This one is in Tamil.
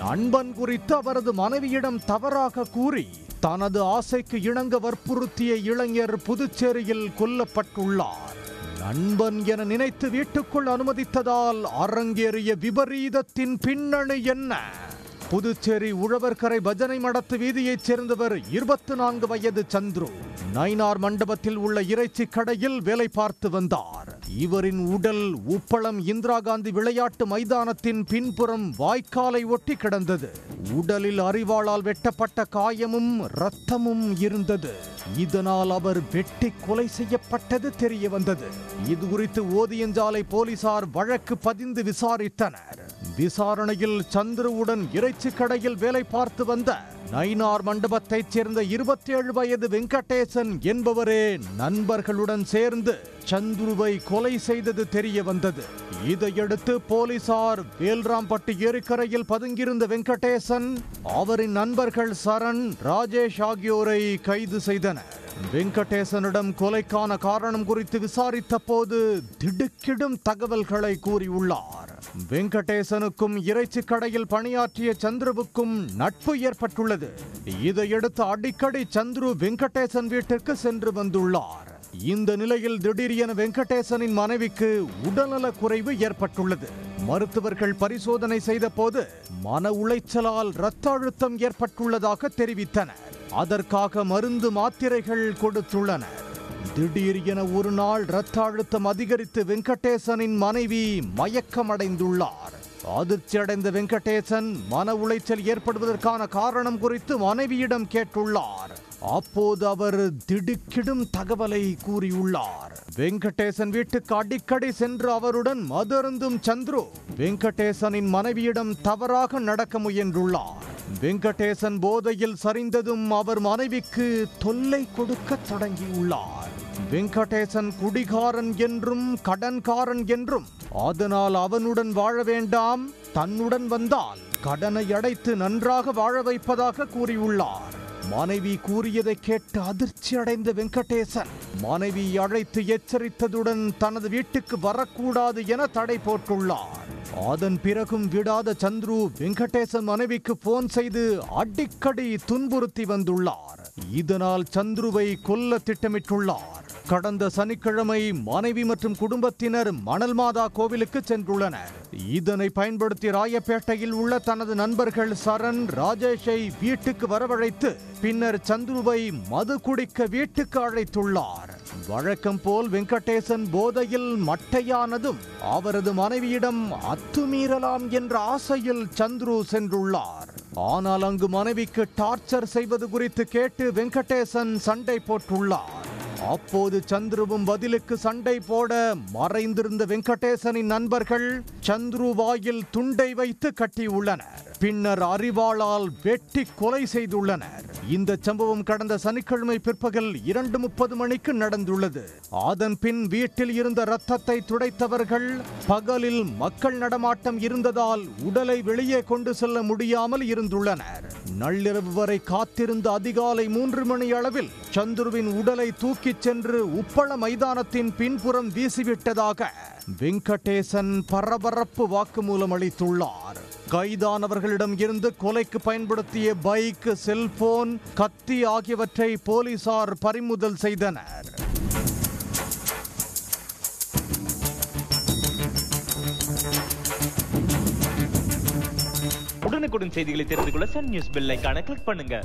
நண்பன் குறித்து அவரது மனைவியிடம் தவறாக கூறி தனது ஆசைக்கு இணங்க வற்புறுத்திய இளைஞர் புதுச்சேரியில் கொல்லப்பட்டுள்ளார். நண்பன் என நினைத்து வீட்டுக்குள் அனுமதித்ததால் அரங்கேறிய விபரீதத்தின் பின்னணி என்ன? புதுச்சேரி உழவர்கரை பஜனை மடத்து வீதியைச் சேர்ந்தவர் 24 வயது சந்துரு நயினார் மண்டபத்தில் உள்ள இறைச்சி கடையில் வேலை பார்த்து வந்தார். இவரின் உடல் உப்பளம் இந்திரா காந்தி விளையாட்டு மைதானத்தின் பின்புறம் வாய்க்காலை ஒட்டி கிடந்தது. உடலில் அரிவாளால் வெட்டப்பட்ட காயமும் இரத்தமும் இருந்தது. இதனால் அவர் வெட்டி கொலை செய்யப்பட்டது தெரிய வந்தது. இது குறித்து ஓதியஞ்சாலை போலீசார் வழக்கு பதிந்து விசாரித்தனர். விசாரணையில் சந்துருவுடன் இறைச்சி கடையில் வேலை பார்த்து வந்த நயினார் மண்டபத்தைச் சேர்ந்த 27 வயது வெங்கடேசன் என்பவரே நண்பர்களுடன் சேர்ந்து சந்துருவை கொலை செய்தது தெரிய வந்தது. இதையடுத்து போலீசார் வேல்ராம்பட்டி ஏரிக்கரையில் பதுங்கியிருந்த வெங்கடேசன், அவரின் நண்பர்கள் சரண், ராஜேஷ் ஆகியோரை கைது செய்தனர். வெங்கடேசனிடம் கொலைக்கான காரணம் குறித்து விசாரித்த போது திடுக்கிடும் தகவல்களை கூறியுள்ளார். வெங்கடேசனுக்கும் இறைச்சி கடையில் பணியாற்றிய சந்துருவுக்கும் நட்பு ஏற்பட்டுள்ளது. இதையடுத்து அடிக்கடி சந்துரு வெங்கடேசன் வீட்டிற்கு சென்று வந்துள்ளார். இந்த நிலையில் திடீரென வெங்கடேசனின் மனைவிக்கு உடல்நல குறைவு ஏற்பட்டுள்ளது. மருத்துவர்கள் பரிசோதனை செய்த போது மன உளைச்சலால் இரத்த அழுத்தம் ஏற்பட்டுள்ளதாக தெரிவித்தனர். அதற்காக மருந்து மாத்திரைகள் கொடுத்துள்ளனர். திடீரென ஒரு நாள் இரத்த அழுத்தம் அதிகரித்து வெங்கடேசனின் மனைவி மயக்கமடைந்துள்ளார். அதிர்ச்சியடைந்த வெங்கடேசன் மன உளைச்சல் ஏற்படுவதற்கான காரணம் குறித்து மனைவியிடம் கேட்டுள்ளார். அப்போது அவர் திடுக்கிடும் தகவலை கூறியுள்ளார். வெங்கடேசன் வீட்டுக்கு அடிக்கடி சென்று அவருடன் மதுருந்தும் சந்துரு வெங்கடேசனின் மனைவியிடம் தவறாக நடக்க முயன்றுள்ளார். வெங்கடேசன் போதையில் சரிந்ததும் அவர் மனைவிக்கு தொல்லை கொடுக்க தொடங்கியுள்ளார். வெங்கடேசன் குடிகாரன் என்றும் கடன்காரன் என்றும், அதனால் அவனுடன் வாழ வேண்டாம், தன்னுடன் வந்தால் கடனை அடைத்து நன்றாக வாழ வைப்பதாக கூறியுள்ளார். மனைவி கூறியதை கேட்டு அதிர்ச்சி அடைந்த வெங்கடேசன் மனைவி அழைத்து எச்சரித்ததுடன் தனது வீட்டுக்கு வரக்கூடாது என தடை போட்டுள்ளார். அதன் பிறகும் விடாத சந்துரு வெங்கடேசன் மனைவிக்கு போன் செய்து அடிக்கடி துன்புறுத்தி வந்துள்ளார். இதனால் சந்துருவை கொல்ல திட்டமிட்டுள்ளார். கடந்த சனிக்கிழமை மனைவி மற்றும் குடும்பத்தினர் மணல் மாதா கோவிலுக்கு சென்றுள்ளனர். இதனை பயன்படுத்தி ராயப்பேட்டையில் உள்ள தனது நண்பர்கள் சரண், ராஜேஷை வீட்டுக்கு வரவழைத்து பின்னர் சந்துருவை மது குடிக்க வீட்டுக்கு அழைத்துள்ளார். வழக்கம் போல் வெங்கடேசன் போதையில் மட்டையானதும் அவரது மனைவியிடம் அத்துமீறலாம் என்ற ஆசையில் சந்துரு சென்றுள்ளார். ஆனால் அங்கு மனைவிக்கு டார்ச்சர் செய்வது குறித்து கேட்டு வெங்கடேசன் சண்டை போட்டுள்ளார். அப்போது சந்துருவும் பதிலுக்கு சண்டை போட மறைந்திருந்த வெங்கடேசனின் நண்பர்கள் சந்துரு வாயில் துண்டை வைத்து கட்டியுள்ளனர். பின்னர் அரிவாளால் வெட்டி கொலை செய்துள்ளனர். இந்த சம்பவம் கடந்த சனிக்கிழமை பிற்பகல் 2:30 மணிக்கு நடந்துள்ளது. அதன் பின் வீட்டில் இருந்த ரத்தத்தை துடைத்தவர்கள் பகலில் மக்கள் நடமாட்டம் இருந்ததால் உடலை வெளியே கொண்டு செல்ல முடியாமல் இருந்துள்ளனர். நள்ளிரவு வரை காத்திருந்த அதிகாலை 3 மணி அளவில் சந்துருவின் உடலை தூக்கிச் சென்று உப்பள மைதானத்தின் பின்புறம் வீசிவிட்டதாக வெங்கடேசன் பரபரப்பு வாக்குமூலம் அளித்துள்ளார். கைதானவர்களிடம் இருந்து கொலைக்கு பயன்படுத்திய பைக், செல்போன், கத்தி ஆகியவற்றை போலீசார் பறிமுதல் செய்தனர். உடனுக்குடன் செய்திகளை தெரிந்து கொள்ள சன் நியூஸ் பெல் ஐகானை கிளிக் பண்ணுங்க.